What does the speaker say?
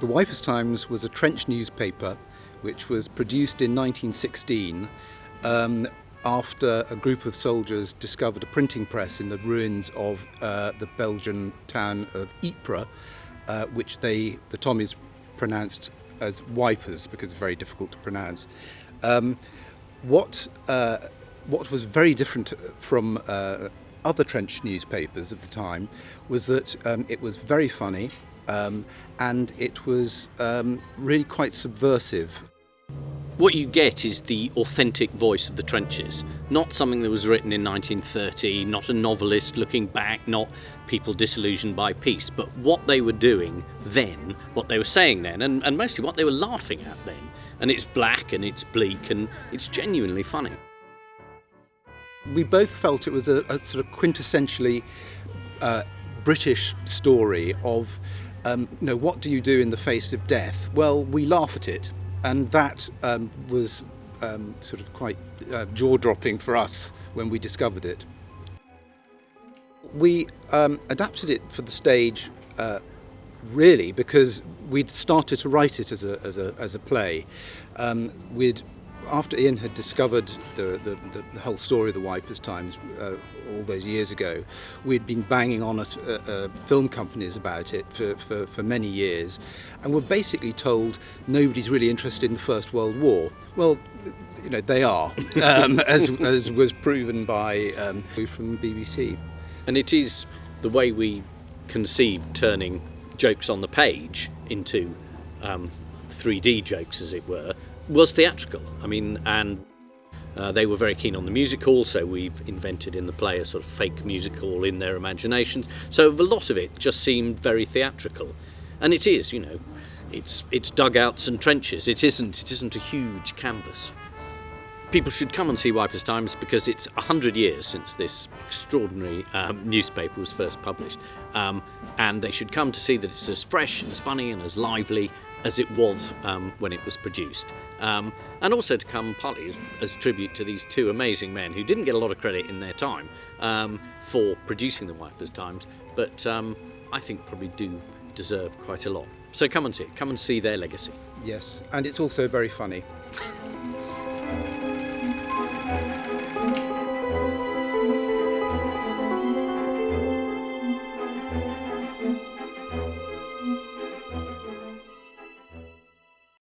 The Wipers Times was a trench newspaper which was produced in 1916 after a group of soldiers discovered a printing press in the ruins of the Belgian town of Ypres, which the Tommies pronounced as Wipers because it's very difficult to pronounce. What was very different from other trench newspapers of the time was that it was very funny and it was really quite subversive. What you get is the authentic voice of the trenches, not something that was written in 1930, not a novelist looking back, not people disillusioned by peace, but what they were doing then, what they were saying then, and mostly what they were laughing at then. And it's black and it's bleak and it's genuinely funny. We both felt it was a sort of quintessentially British story of, what do you do in the face of death? Well, we laugh at it. And that was sort of quite jaw-dropping for us when we discovered it. We adapted it for the stage really because we'd started to write it as a play. After Ian had discovered the whole story of the Wipers Times all those years ago, we'd been banging on at film companies about it for many years, and were basically told nobody's really interested in the First World War. Well, they are, as was proven by from BBC. And it is the way we conceived turning jokes on the page into 3D jokes, as it were, was theatrical. And they were very keen on the musical, so we've invented in the play a sort of fake musical in their imaginations. So a lot of it just seemed very theatrical. And it is, it's dugouts and trenches. It isn't a huge canvas. People should come and see Wipers Times because it's 100 years since this extraordinary newspaper was first published. And they should come to see that it's as fresh and as funny and as lively as it was when it was produced. And also to come partly as tribute to these two amazing men who didn't get a lot of credit in their time for producing the Wipers Times, but I think probably do deserve quite a lot. So come and see it. Come and see their legacy. Yes, and it's also very funny.